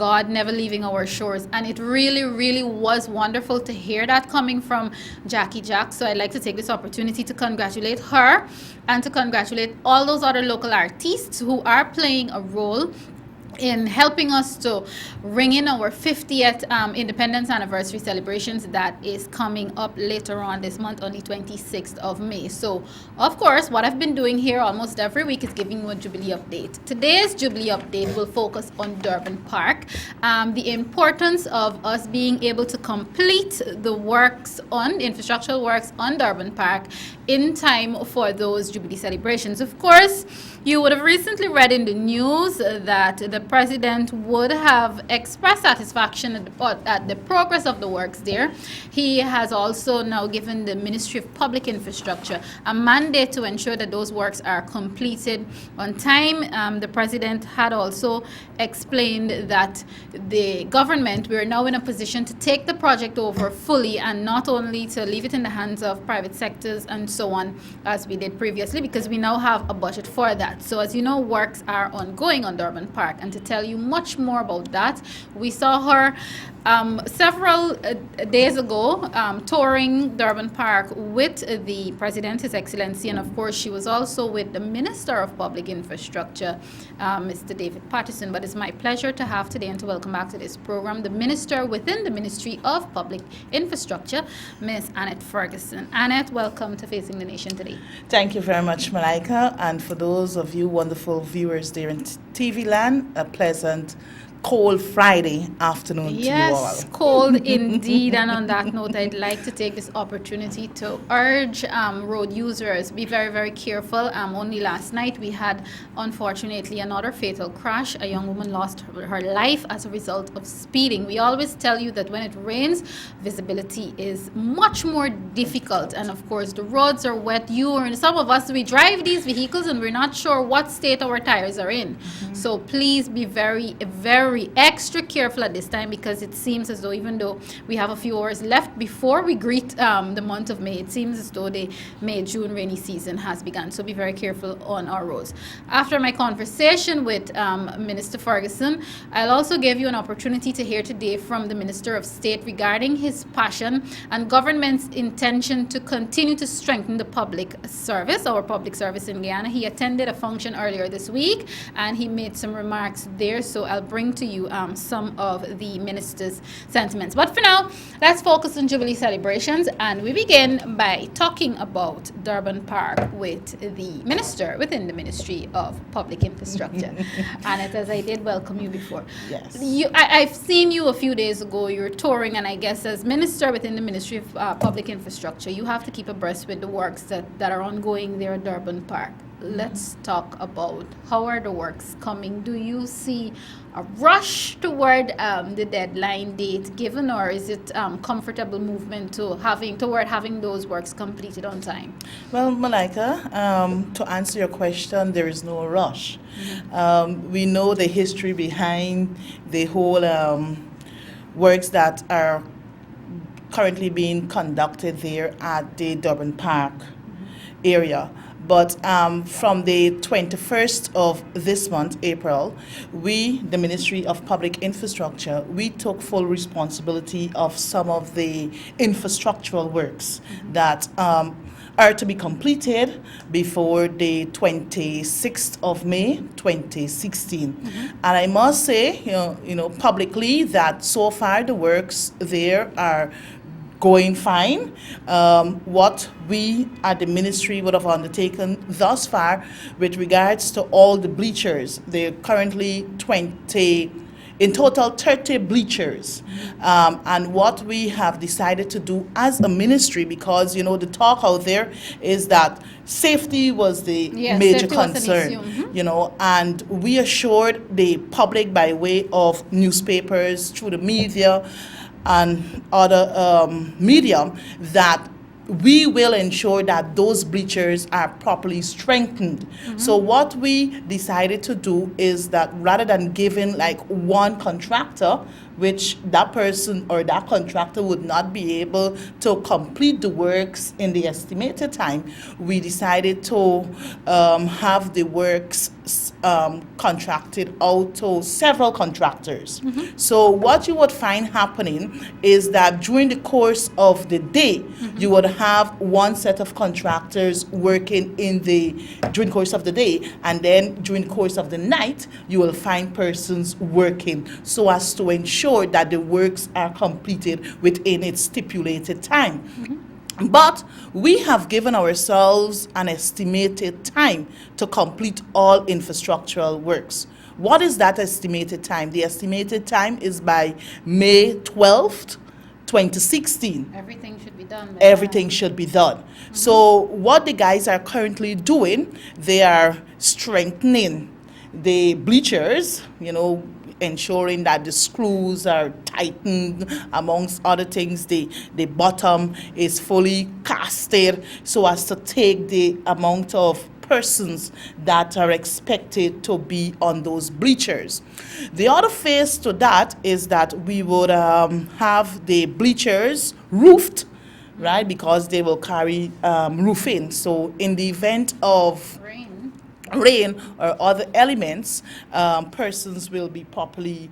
God never leaving our shores. And it really, really was wonderful to hear that coming from Jackie Jack. So I'd like to take this opportunity to congratulate her and to congratulate all those other local artists who are playing a role in helping us to ring in our 50th independence anniversary celebrations that is coming up later on this month on the 26th of May. So, of course, what I've been doing here almost every week is giving you a Jubilee update. Today's Jubilee update will focus on Durban Park, the importance of us being able to complete the works on, the infrastructural works on Durban Park in time for those Jubilee celebrations. Of course, you would have recently read in the news that the president would have expressed satisfaction at the progress of the works there. He has also now given the Ministry of Public Infrastructure a mandate to ensure that those works are completed on time. The president had also explained that the government, we are now in a position to take the project over fully and not only to leave it in the hands of private sectors and so on as we did previously, because we now have a budget for that. So as you know, works are ongoing on Durban Park. And to tell you much more about that, we saw her several days ago touring Durban Park with the President, His Excellency, and of course she was also with the Minister of Public Infrastructure, Mr. David Patterson. But it's my pleasure to have today and to welcome back to this program the Minister within the Ministry of Public Infrastructure, Ms. Annette Ferguson. Annette, welcome to Facing the Nation today. Thank you very much, Malika, and for those of you wonderful viewers there in TV land, a pleasant cold Friday afternoon to you all. Yes, cold indeed. And on that note, I'd like to take this opportunity to urge road users, be very, very careful. Only last night we had, unfortunately, another fatal crash. A young woman lost her life as a result of speeding. We always tell you that when it rains, visibility is much more difficult. And of course, the roads are wet. Some of us, we drive these vehicles and we're not sure what state our tires are in. So please be very, very extra careful at this time, because it seems as though even though we have a few hours left before we greet the month of May, it seems as though the May-June rainy season has begun. So be very careful on our roads. After my conversation with Minister Ferguson, I'll also give you an opportunity to hear today from the Minister of State regarding his passion and government's intention to continue to strengthen the public service, our public service in Guyana. He attended a function earlier this week and he made some remarks there, so I'll bring to you some of the minister's sentiments. But for now, let's focus on Jubilee celebrations, and we begin by talking about Durban Park with the minister within the Ministry of Public Infrastructure. Annette, as I did welcome you before. Yes. I've seen you a few days ago. You were touring, and I guess as minister within the Ministry of Public Infrastructure, you have to keep abreast with the works that are ongoing there at Durban Park. Let's talk about how are the works coming. Do you see a rush toward the deadline date given, or is it comfortable movement toward having those works completed on time? Well, Malika, to answer your question, there is no rush. We know the history behind the whole works that are currently being conducted there at the Durban Park area. But from the 21st of this month, April, we, the Ministry of Public Infrastructure, we took full responsibility of some of the infrastructural works that are to be completed before the 26th of May, 2016. And I must say, you know, publicly that so far the works there are going fine. What we at the ministry would have undertaken thus far with regards to all the bleachers, there are currently 20, in total 30 bleachers. And what we have decided to do as a ministry, because, you know, the talk out there is that safety was the major concern, you know, and we assured the public by way of newspapers, through the media, and other media, that we will ensure that those bleachers are properly strengthened. So what we decided to do is that rather than giving like one contractor, which that person or that contractor would not be able to complete the works in the estimated time, we decided to have the works contracted out to several contractors. So what you would find happening is that during the course of the day, you would have one set of contractors working during the course of the day, and then during the course of the night, you will find persons working so as to ensure that the works are completed within its stipulated time. But we have given ourselves an estimated time to complete all infrastructural works. What is that estimated time? The estimated time is by May 12th, 2016. Everything should be done. Everything should be done. So what the guys are currently doing, they are strengthening the bleachers, ensuring that the screws are tightened, amongst other things. The bottom is fully casted so as to take the amount of persons that are expected to be on those bleachers. The other phase to that is that we would have the bleachers roofed, right, because they will carry roofing. So in the event of rain or other elements, persons will be properly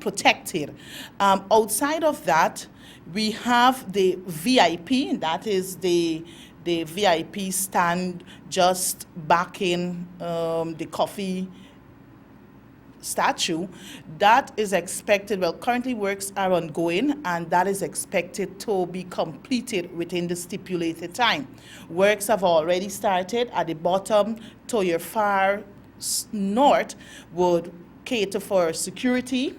protected. Outside of that, we have the VIP, that is the VIP stand just backing the coffee statue. That is expected, currently works are ongoing, and that is expected to be completed within the stipulated time. Works have already started. At the bottom to your far north would cater for security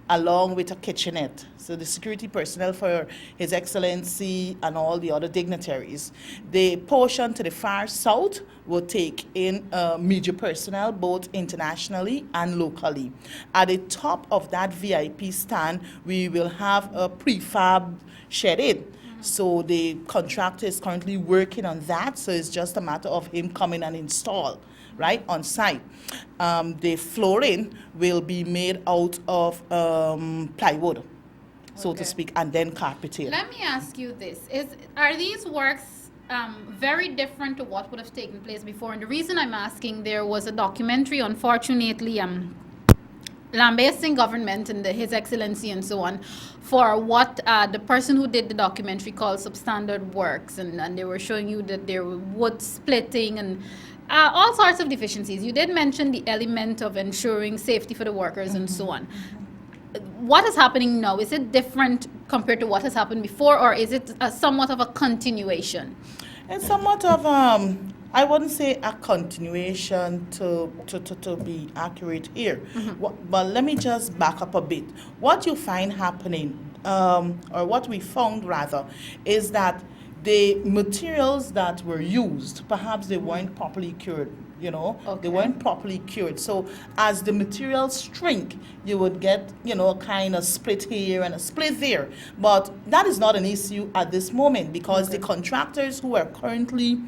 along with a kitchenette. So the security personnel for His Excellency and all the other dignitaries. The portion to the far south will take in media personnel, both internationally and locally. At the top of that VIP stand, we will have a prefab shed. So the contractor is currently working on that, so it's just a matter of him coming and install right on site. The flooring will be made out of plywood, so to speak, and then carpeted. Let me ask you this: are these works very different to what would have taken place before? And the reason I'm asking, there was a documentary, unfortunately, lambasting government and His Excellency and so on for what the person who did the documentary called Substandard works, and they were showing you that there were wood splitting and all sorts of deficiencies. You did mention the element of ensuring safety for the workers and so on. What is happening now? Is it different compared to what has happened before, or is it somewhat of a continuation? It's somewhat of I wouldn't say a continuation to be accurate here. But let me just back up a bit. What you find happening, or what we found rather, is that the materials that were used, perhaps they weren't properly cured, they weren't properly cured. So as the materials shrink, you would get, a kind of split here and a split there. But that is not an issue at this moment, because the contractors who are currently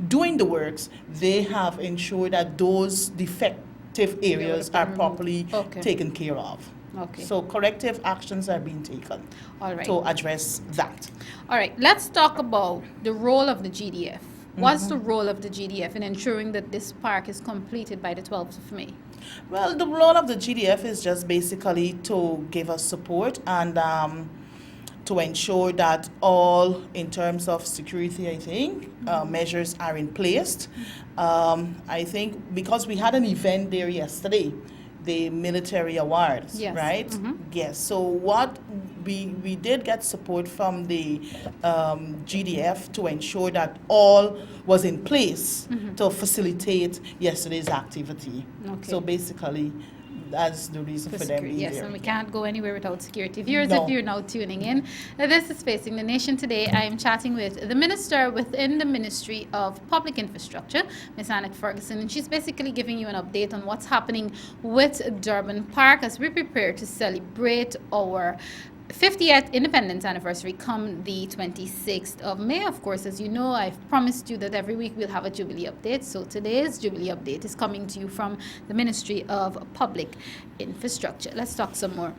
doing the works, they have ensured that those defective areas are properly taken care of. So corrective actions are being taken to address that. All right, let's talk about the role of the GDF. What's the role of the GDF in ensuring that this park is completed by the 12th of May? Well, the role of the GDF is just basically to give us support and to ensure that all, in terms of security, I think, measures are in place. I think because we had an event there yesterday, the military awards, right? Yes. So what we did get support from the GDF to ensure that all was in place to facilitate yesterday's activity. So basically, that's the reason for them being there. Yes, and we can't go anywhere without security. Viewers, if you're now tuning in, this is Facing the Nation. Today, I am chatting with the minister within the Ministry of Public Infrastructure, Ms. Annette Ferguson, and she's basically giving you an update on what's happening with Durban Park as we prepare to celebrate our 50th Independence Anniversary come the 26th of May. Of course, as you know, I've promised you that every week we'll have a Jubilee update. So today's Jubilee update is coming to you from the Ministry of Public Infrastructure. Let's talk some more.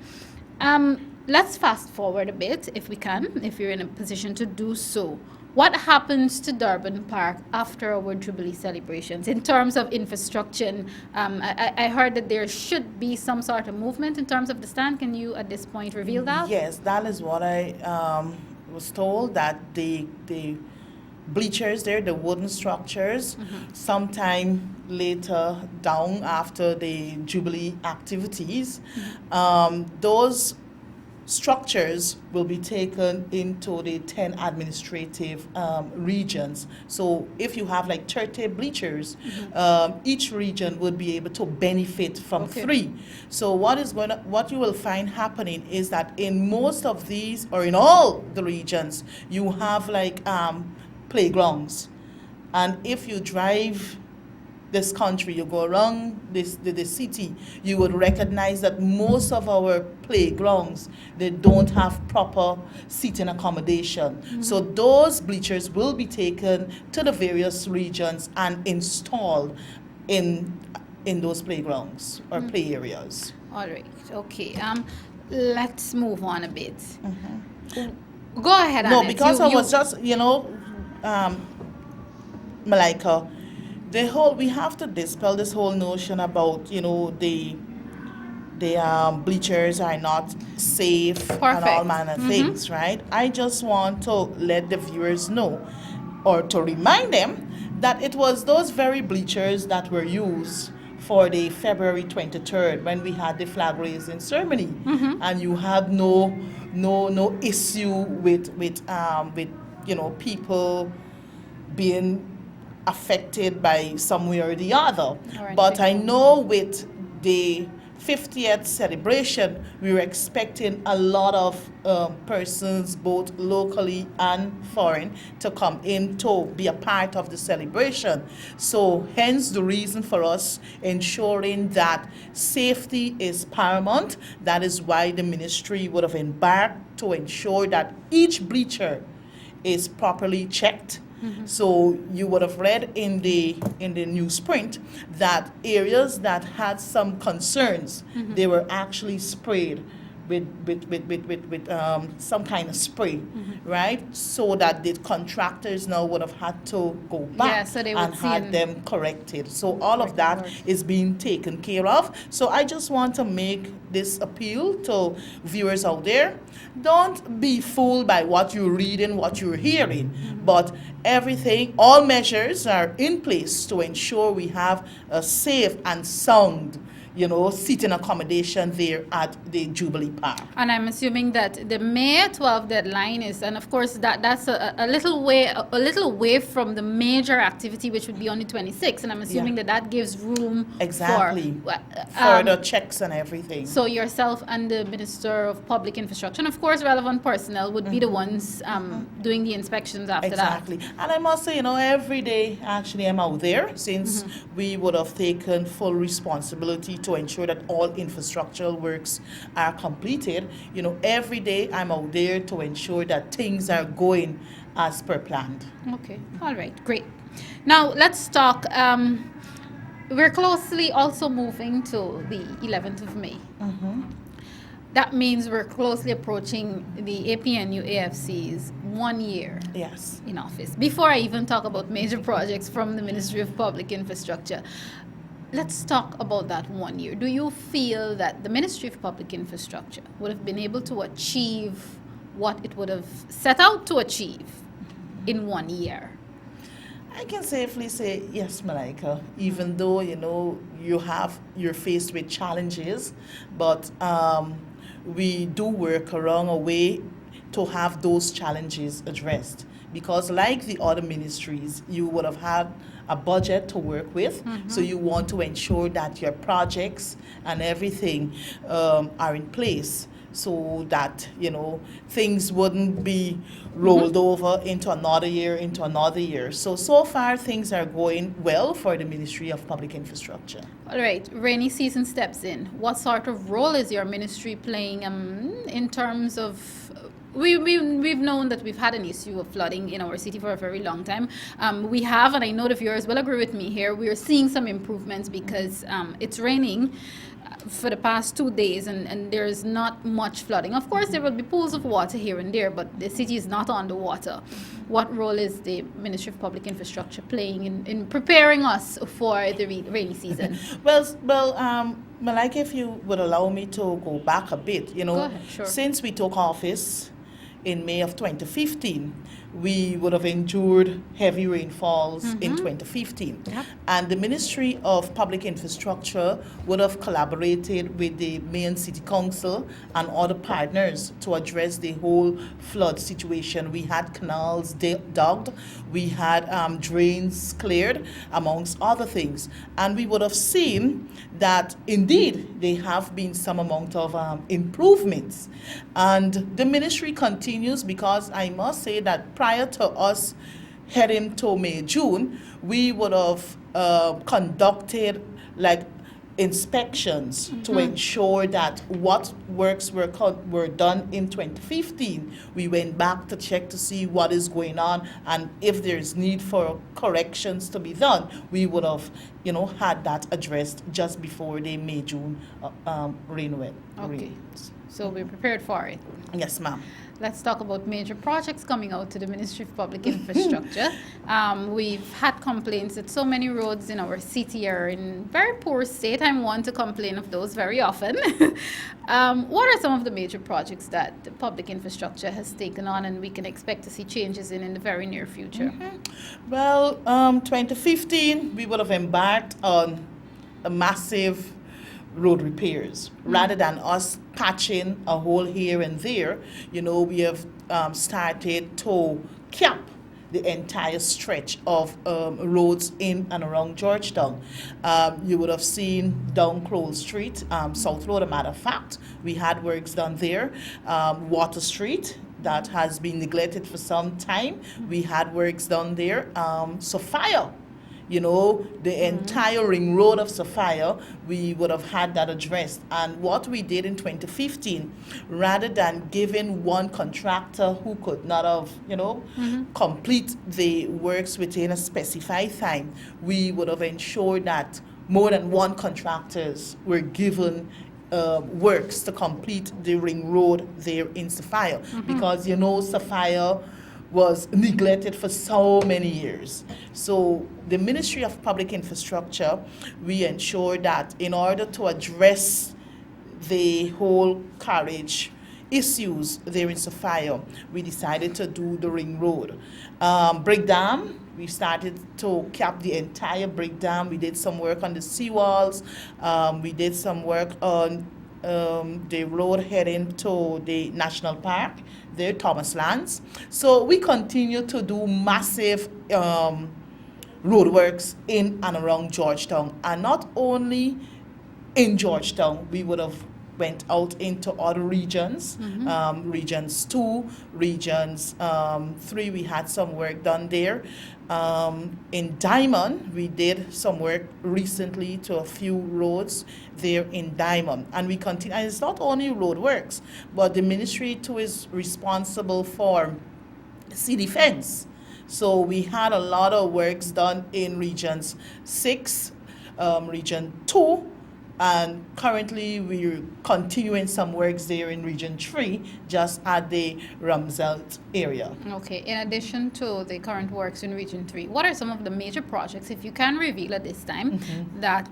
let's fast forward a bit, if we can, if you're in a position to do so. What happens to Durban Park after our Jubilee celebrations in terms of infrastructure? I heard that there should be some sort of movement in terms of the stand. Can you, at this point, reveal that? Yes, that is what I was told, that the bleachers there, the wooden structures, sometime later down after the Jubilee activities, those structures will be taken into the 10 administrative regions. So if you have like 30 bleachers, each region would be able to benefit from 3. So what you will find happening is that in most of these, or in all the regions, you have like playgrounds. And if you drive this country, you go around the city, you would recognize that most of our playgrounds, they don't have proper seating accommodation. So those bleachers will be taken to the various regions and installed in those playgrounds or play areas. All right. Okay. Let's move on a bit. Go ahead, Annette. No, because I was just, Malika, we have to dispel this whole notion about, the bleachers are not safe and all manner of things, right? I just want to let the viewers know, or to remind them, that it was those very bleachers that were used for the February 23rd when we had the flag raising ceremony, and you had no issue with people being affected by some way or the other. But I know with the 50th celebration, we were expecting a lot of persons, both locally and foreign, to come in to be a part of the celebration. So hence the reason for us ensuring that safety is paramount. That is why the ministry would have embarked to ensure that each bleacher is properly checked. So you would have read in the newsprint that areas that had some concerns, they were actually sprayed with some kind of spray, right? So that the contractors now would have had to go back and had them corrected. So all of that is being taken care of. So I just want to make this appeal to viewers out there. Don't be fooled by what you're reading, what you're hearing, but all measures are in place to ensure we have a safe and sound seating accommodation there at the Jubilee Park. And I'm assuming that the May 12 deadline is, and of course that's a little way from the major activity, which would be on the 26th. And I'm assuming that gives room for the checks and everything. So yourself and the Minister of Public Infrastructure, and of course relevant personnel, would be the ones doing the inspections after that. Exactly. And I must say, every day actually I'm out there, since we would have taken full responsibility to ensure that all infrastructural works are completed. Every day I'm out there to ensure that things are going as per planned. Okay. All right. Great. Now let's talk. We're closely also moving to the 11th of May. That means we're closely approaching the APNU AFC's 1 year in office. Before I even talk about major projects from the Ministry of Public Infrastructure, let's talk about that 1 year. Do you feel that the Ministry of Public Infrastructure would have been able to achieve what it would have set out to achieve in 1 year? I can safely say yes, Malika, even though, you're faced with challenges, but we do work around a way to have those challenges addressed. Because like the other ministries, you would have had a budget to work with, so you want to ensure that your projects and everything are in place, so that things wouldn't be rolled over into another year. So far things are going well for the Ministry of Public Infrastructure. All right, rainy season steps in. What sort of role is your ministry playing in terms of? We've known that we've had an issue of flooding in our city for a very long time. We have, and I know the viewers will agree with me here, we are seeing some improvements because it's raining. for the past 2 days, and there's not much flooding. Of course, there will be pools of water here and there, but the city is not underwater. What role is the Ministry of Public Infrastructure playing in preparing us for the rainy season? Malika, if you would allow me to go back a bit, Go ahead, sure. since we took office in May of 2015, we would have endured heavy rainfalls in 2015. Yep. And the Ministry of Public Infrastructure would have collaborated with the Mayor and City Council and other partners to address the whole flood situation. We had canals dug, we had drains cleared, amongst other things. And we would have seen that indeed there have been some amount of improvements. And the ministry continues, because I must say that prior to us heading to May, June, we would have conducted like inspections to ensure that what works were done in 2015. We went back to check to see what is going on, and if there's need for corrections to be done, we would have, had that addressed just before the May, June rain. Okay, so we're prepared for it. Yes, ma'am. Let's talk about major projects coming out to the Ministry of Public Infrastructure. We've had complaints that so many roads in our city are in very poor state. I'm one to complain of those very often. What are some of the major projects that the public infrastructure has taken on and we can expect to see changes in the very near future? Well, 2015, we would have embarked on a massive road repairs. Rather than us patching a hole here and there, we have started to cap the entire stretch of roads in and around Georgetown. You would have seen down Crowell Street, South Road, a matter of fact. We had works done there. Water Street, that has been neglected for some time. We had works done there. Sophia, the entire ring road of Sophia, we would have had that addressed. And what we did in 2015, rather than giving one contractor who could not have, complete the works within a specified time, we would have ensured that more than one contractors were given works to complete the ring road there in Sophia. Because, Sophia was neglected for so many years. So the Ministry of Public Infrastructure, we ensure that in order to address the whole carriage issues there in Sophia, we decided to do the ring road. Brick Dam, we started to cap the entire Brick Dam. We did some work on the seawalls. We did some work on the road heading to the National Park, there, Thomas Lands. So we continue to do massive roadworks in and around Georgetown. And not only in Georgetown, we would have went out into other regions, regions 2, regions 3, we had some work done there. In Diamond, we did some work recently to a few roads there in Diamond. And we continue, and it's not only road works, but the ministry too is responsible for sea defense. So we had a lot of works done in regions 6, region 2, and currently we're continuing some works there in region 3, just at the Ramsey area. Okay, in addition to the current works in region 3, what are some of the major projects, if you can reveal at this time, that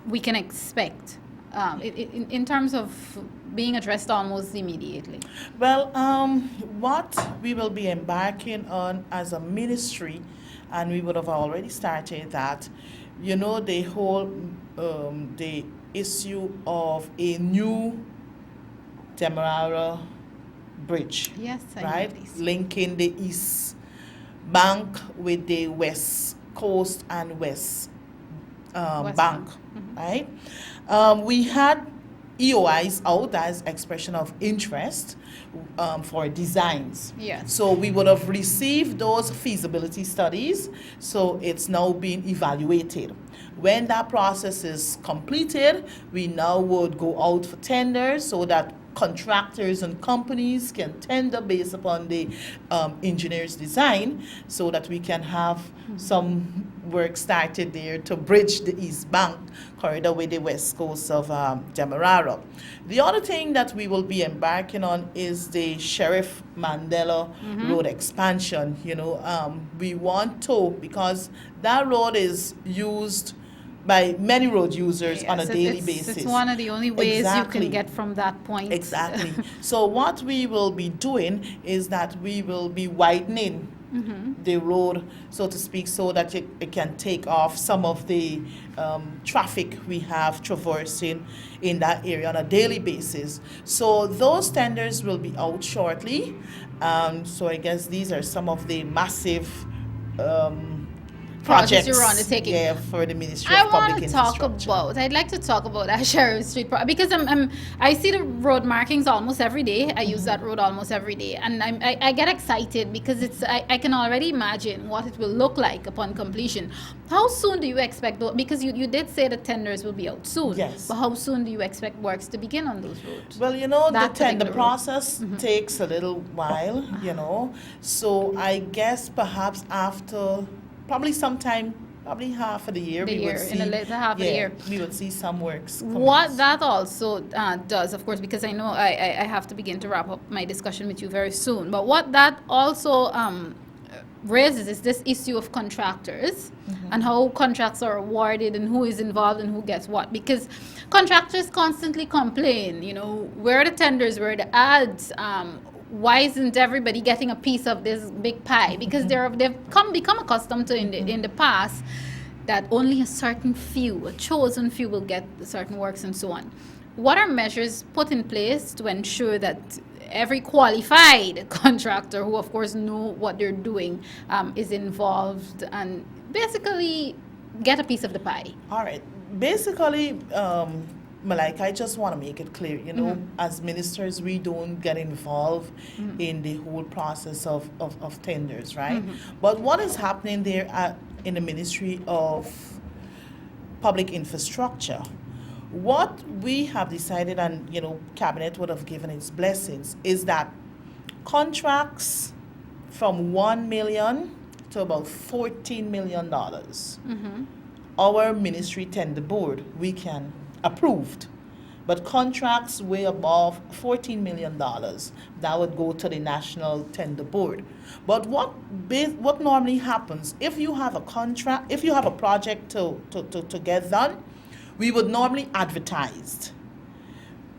we can expect in terms of being addressed almost immediately? Well, what we will be embarking on as a ministry, and we would have already started that, the whole the issue of a new Demerara Bridge. Yes, I right? know this. Linking the East Bank with the West Coast and West Bank, right? We had EOIs out as expression of interest for designs. Yes. So we would have received those feasibility studies, so it's now being evaluated. When that process is completed, we now would go out for tenders so that contractors and companies can tender based upon the engineer's design, so that we can have some work started there to bridge the East Bank corridor with the west coast of Demerara. The other thing that we will be embarking on is the Sheriff Mandela Road expansion. We want to, because that road is used by many road users on a daily basis. It's one of the only ways Exactly. you can get from that point. Exactly. So what we will be doing is that we will be widening the road, so to speak, so that it can take off some of the traffic we have traversing in that area on a daily basis. So those tenders will be out shortly. So I guess these are some of the massive projects you're undertaking. For the Ministry of Public Infrastructure. I'd like to talk about that Sheriff Street because I see the road markings almost every day. I use that road almost every day, and I get excited because I can already imagine what it will look like upon completion. How soon do you expect because you did say the tenders will be out soon. Yes. But how soon do you expect works to begin on those roads? Well, the process takes a little while, So I guess perhaps after probably half of the year, In the later half of the year, we would see some works. What that also does, of course, because I know I have to begin to wrap up my discussion with you very soon, but what that also raises is this issue of contractors and how contracts are awarded and who is involved and who gets what, because contractors constantly complain, where are the tenders, where are the ads, why isn't everybody getting a piece of this big pie? Because they've become accustomed to in the past that only a chosen few will get certain works and so on. What are measures put in place to ensure that every qualified contractor, who of course know what they're doing, is involved and basically get a piece of the pie? All right. Basically, Malika, I just want to make it clear, as ministers, we don't get involved in the whole process of tenders, right? But what is happening there in the Ministry of Public Infrastructure, what we have decided, and, Cabinet would have given its blessings, is that contracts from $1 million to about $14 million, our ministry tender board, we can approved. But contracts way above $14 million, that would go to the National Tender Board. But what normally happens, if you have a project to get done, we would normally advertise,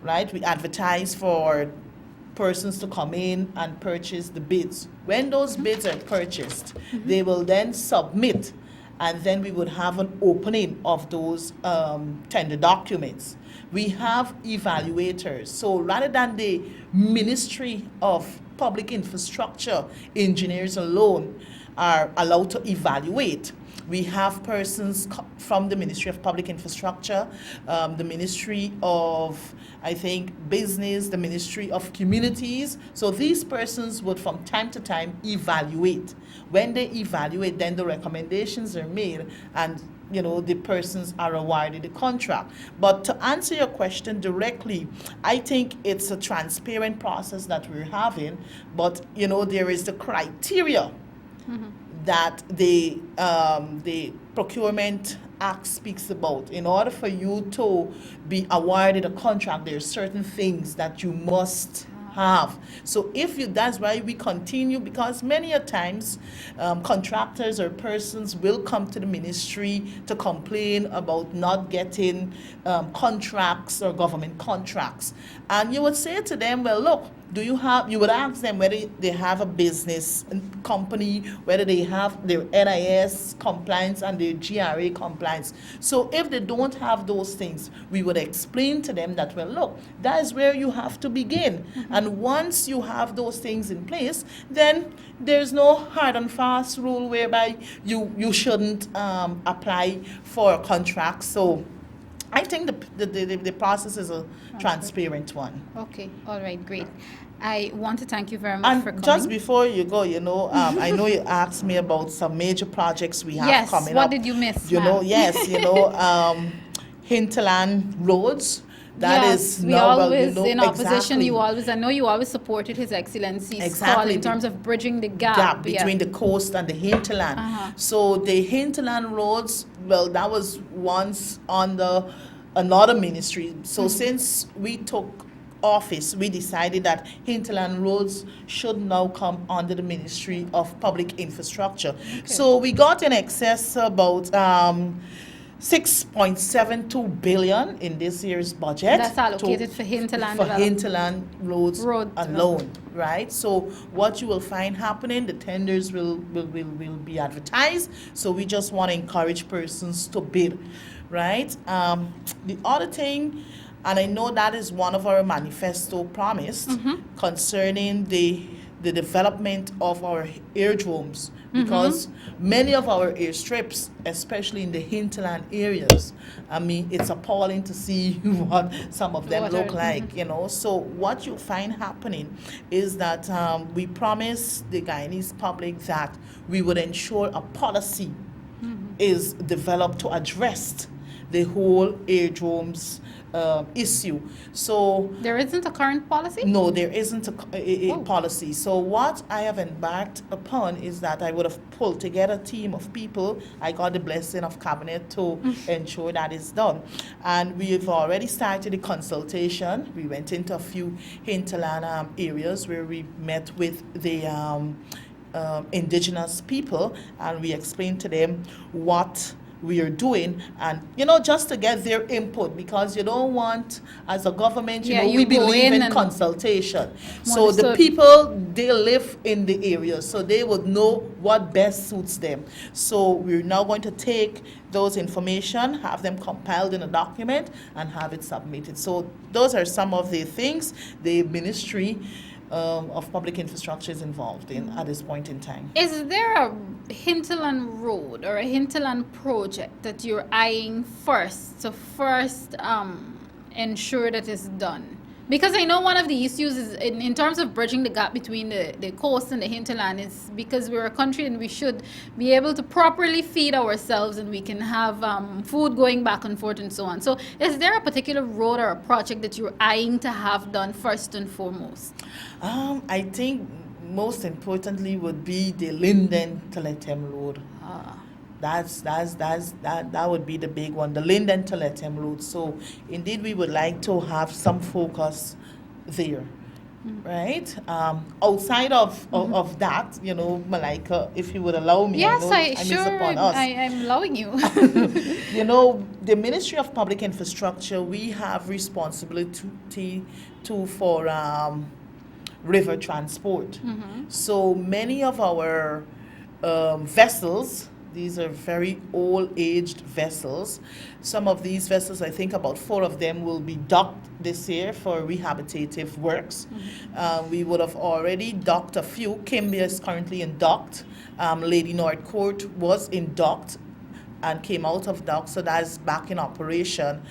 right? We advertise for persons to come in and purchase the bids. When those bids are purchased, they will then submit, and then we would have an opening of those tender documents. We have evaluators. So rather than the Ministry of Public Infrastructure engineers alone are allowed to evaluate, we have persons from the Ministry of Public Infrastructure, the Ministry of, I think, Business, the Ministry of Communities. So these persons would from time to time evaluate. When they evaluate, then the recommendations are made and the persons are awarded the contract. But to answer your question directly, I think it's a transparent process that we're having, but there is the criteria that the Procurement Act speaks about. In order for you to be awarded a contract, there are certain things that you must have. So that's why we continue, because many a times contractors or persons will come to the ministry to complain about not getting contracts or government contracts. And you would say to them, well, look, you would ask them whether they have a business company, whether they have their NIS compliance and their GRA compliance. So if they don't have those things, we would explain to them that, well, look, that is where you have to begin. And once you have those things in place, then there's no hard and fast rule whereby you shouldn't apply for a contract. So I think the process is a transparent one. Okay, all right, great. I want to thank you very much for coming. Just before you go, I know you asked me about some major projects we have coming up. Yes, what did you miss? Hinterland roads. That yes, is we now, well, always in opposition. exactly. You always, I know you always supported His Excellency's call Exactly. in terms of bridging the Gap gap. between the coast and the hinterland. So the hinterland roads, well, that was once under another ministry. So since we took office, we decided that hinterland roads should now come under the Ministry of Public Infrastructure. So we got in excess about 6.72 billion in this year's budget. That's allocated for hinterland for development. hinterland roads Road alone, right? So what you will find happening, the tenders will be advertised. So we just want to encourage persons to bid, right? The other thing, and I know that is one of our manifesto promised concerning the development of our airdromes, because many of our airstrips, especially in the hinterland areas, I mean, it's appalling to see what some of them look like, you know. So what you find happening is that we promised the Guyanese public that we would ensure a policy is developed to address the whole airdromes issue. So there isn't a current policy? no, there isn't a policy. So what I have embarked upon is that I would have pulled together a team of people. I got the blessing of cabinet to ensure that it's done. And we've already started the consultation. We went into a few hinterland areas where we met with the indigenous people, and we explained to them what we are doing, and just to get their input, because you don't want, as a government, we believe in consultation. So the people, they live in the area, so they would know what best suits them. So we're now going to take those information, have them compiled in a document, and have it submitted. So those are some of the things the Ministry of Public Infrastructure is involved in at this point in time. Is there a hinterland road or a hinterland project that you're eyeing first to ensure that it's done? Because I know one of the issues is in terms of bridging the gap between the coast and the hinterland is because we're a country and we should be able to properly feed ourselves, and we can have food going back and forth and so on. So is there a particular road or a project that you're eyeing to have done first and foremost? I think most importantly would be the Linden to Letem Road. That would be the big one, the Linden to Letem Road. So indeed we would like to have some focus there, right? Outside of that, Malika, if you would allow me. Yes, I'm allowing you. The Ministry of Public Infrastructure, we have responsibility for river transport. So many of our vessels, these are very old-aged vessels. Some of these vessels, I think about 4 of them, will be docked this year for rehabilitative works. We would have already docked a few. Kimbia is currently in docked. Lady North Court was in docked and came out of dock, so that's back in operation.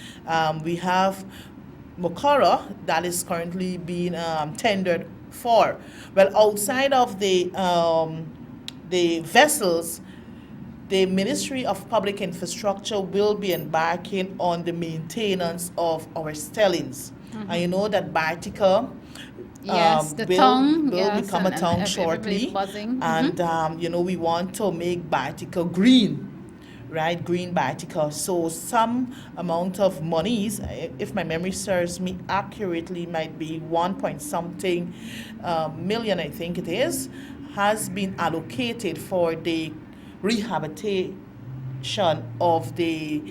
We have Mokora that is currently being tendered for. Well, outside of the vessels, the Ministry of Public Infrastructure will be embarking on the maintenance of our stellings. And you know that Bartica will become a tongue shortly. And, we want to make Bartica green. Right, green Bartica. So some amount of monies, if my memory serves me accurately, might be 1-point-something million, I think it is, has been allocated for the rehabilitation of the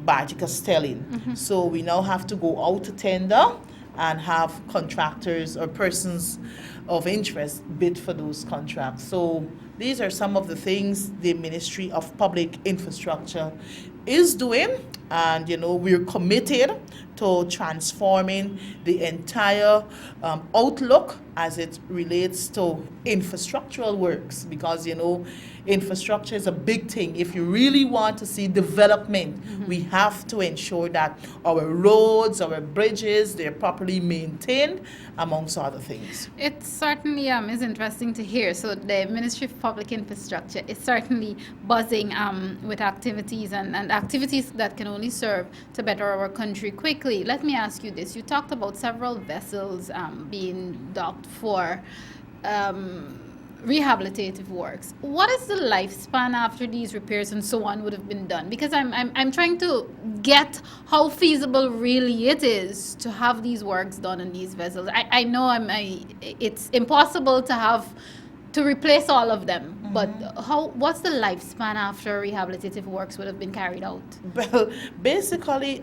Bartica stelling. So we now have to go out to tender and have contractors or persons of interest bid for those contracts. So these are some of the things the Ministry of Public Infrastructure is doing, and we're committed to transforming the entire outlook as it relates to infrastructural works, because infrastructure is a big thing. If you really want to see development, we have to ensure that our roads, our bridges, they're properly maintained, amongst other things. It certainly is interesting to hear. So the Ministry of Public Infrastructure is certainly buzzing with activities and activities that can only only serve to better our country quickly. Let me ask you this. You talked about several vessels being docked for rehabilitative works. What is the lifespan after these repairs and so on would have been done? Because I'm trying to get how feasible really it is to have these works done on these vessels. I know it's impossible to replace all of them, but what's the lifespan after rehabilitative works would have been carried out? Well, basically,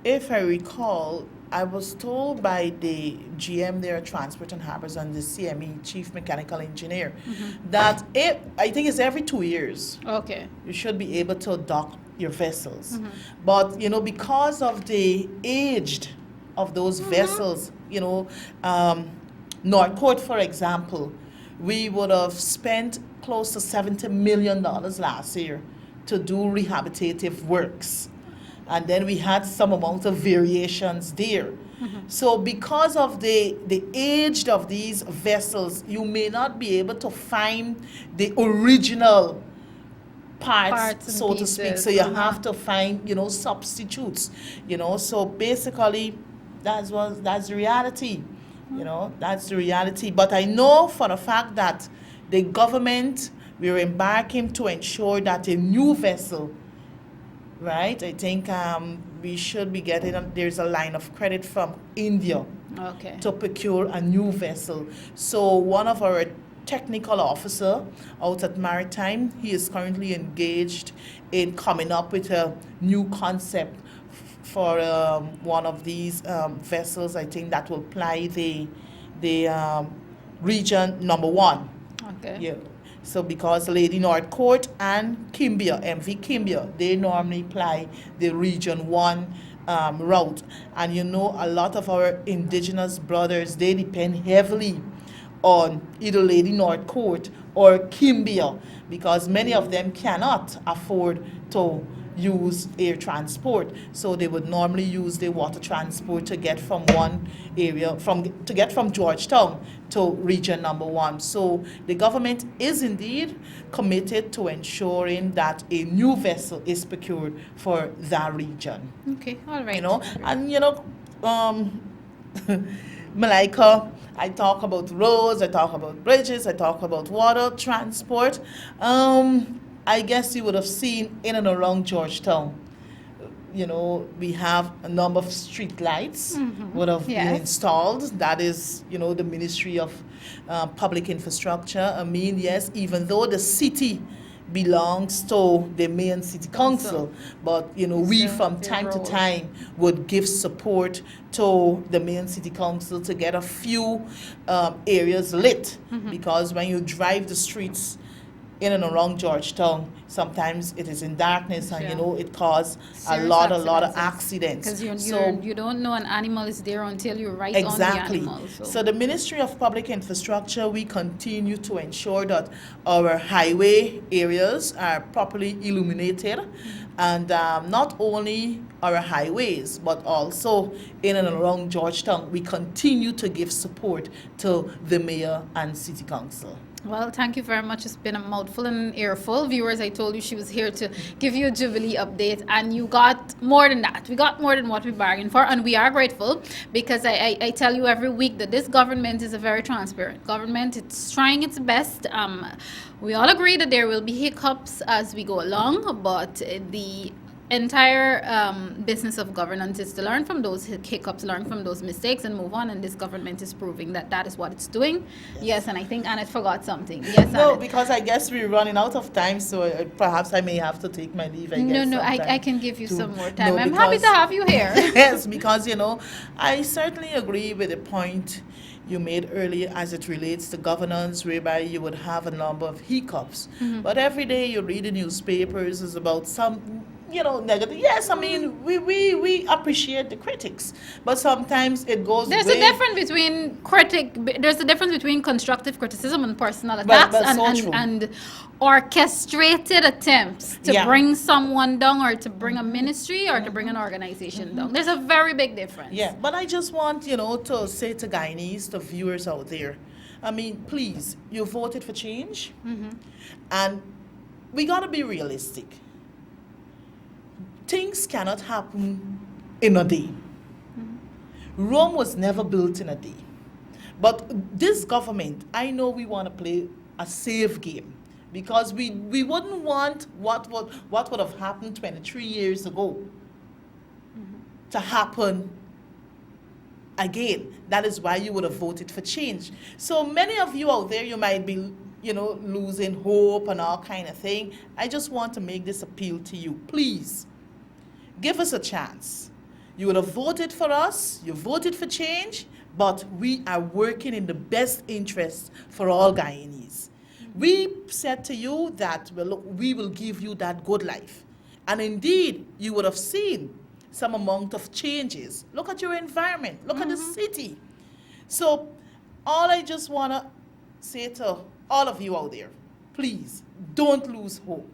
if I recall, I was told by the GM there, Transport and Harbors, and the CME, Chief Mechanical Engineer, that I think it's every 2 years. Okay. You should be able to dock your vessels. But, because of the age of those vessels, Northport, for example, we would have spent close to $70 million last year to do rehabilitative works. And then we had some amount of variations there. So because of the age of these vessels, you may not be able to find the original parts so to speak. So you have to find, substitutes. So basically, that's the reality. That's the reality. But I know for a fact that the government, we are embarking to ensure that a new vessel, right? I think we should be getting, there's a line of credit from India to procure a new vessel. So one of our technical officer out at Maritime, he is currently engaged in coming up with a new concept for one of these vessels, I think that will ply the region number 1. Okay. Yeah. So because Lady Northcourt and Kimbia, MV Kimbia, they normally ply the region 1 route. And a lot of our indigenous brothers, they depend heavily on either Lady Northcourt or Kimbia, because many of them cannot afford to use air transport, so they would normally use the water transport to get from one area, to get from Georgetown to region number 1. So the government is indeed committed to ensuring that a new vessel is procured for that region. Okay, all right. And Malika, I talk about roads, I talk about bridges, I talk about water transport. I guess you would have seen in and around Georgetown, we have a number of street lights would have been installed. That is, the Ministry of Public Infrastructure. I mean, yes, even though the city belongs to the main city council, but we from time to time would give support to the main city council to get a few areas lit, because when you drive the streets in and around Georgetown, sometimes it is in darkness, and it causes a lot of accidents. Because you don't know an animal is there until you're right on the animal. So the Ministry of Public Infrastructure, we continue to ensure that our highway areas are properly illuminated, and not only our highways, but also in and around Georgetown, we continue to give support to the mayor and city council. Well, thank you very much. It's been a mouthful and an earful. Viewers, I told you she was here to give you a Jubilee update, and you got more than that. We got more than what we bargained for, and we are grateful, because I tell you every week that this government is a very transparent government. It's trying its best. We all agree that there will be hiccups as we go along, but the entire business of governance is to learn from those hiccups, learn from those mistakes, and move on. And this government is proving that is what it's doing. Yes, and I think Annette forgot something. Yes, no, Annette. because I guess we're running out of time, so perhaps I may have to take my leave. I can give you some more time. I'm happy to have you here. Yes, because I certainly agree with the point you made earlier as it relates to governance, whereby you would have a number of hiccups. But every day you read the newspapers is about some negative. Yes, I mean, we appreciate the critics, but sometimes it goes. There's a difference between constructive criticism and personal attacks, and orchestrated attempts to bring someone down, or to bring a ministry, or to bring an organization down. There's a very big difference. Yeah, but I just want to say to Guyanese, to viewers out there, I mean, please, you voted for change, and we gotta be realistic. things cannot happen in a day. Rome was never built in a day. But this government, I know we want to play a safe game because we wouldn't want what would have happened 23 years ago to happen again. That is why you would have voted for change. So many of you out there, you might be, losing hope and all kind of thing. I just want to make this appeal to you. Please, give us a chance. You would have voted for us, you voted for change, but we are working in the best interest for all Guyanese. We said to you that, well, look, we will give you that good life. And indeed, you would have seen some amount of changes. Look at your environment, look at the city. So all I just want to say to all of you out there, please, don't lose hope.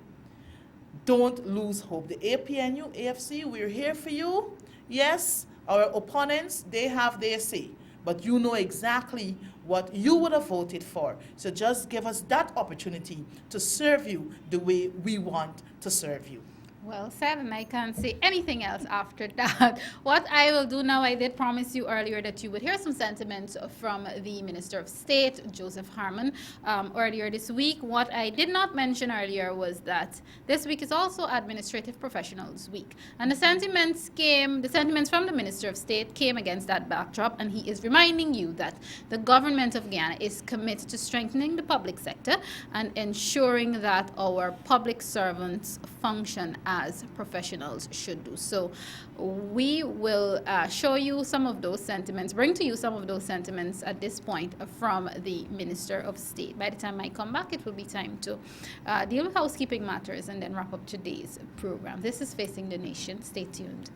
Don't lose hope. The APNU, AFC, we're here for you. Yes, our opponents, they have their say, but you know exactly what you would have voted for. So just give us that opportunity to serve you the way we want to serve you. Well said, and I can't say anything else after that. What I will do now, I did promise you earlier that you would hear some sentiments from the Minister of State, Joseph Harmon, earlier this week. What I did not mention earlier was that this week is also Administrative Professionals Week. And the sentiments from the Minister of State came against that backdrop, and he is reminding you that the government of Guyana is committed to strengthening the public sector and ensuring that our public servants function as professionals should do. So we will show you some of those sentiments, bring to you some of those sentiments at this point from the Minister of State. By the time I come back, it will be time to deal with housekeeping matters and then wrap up today's program. This is Facing the Nation. Stay tuned.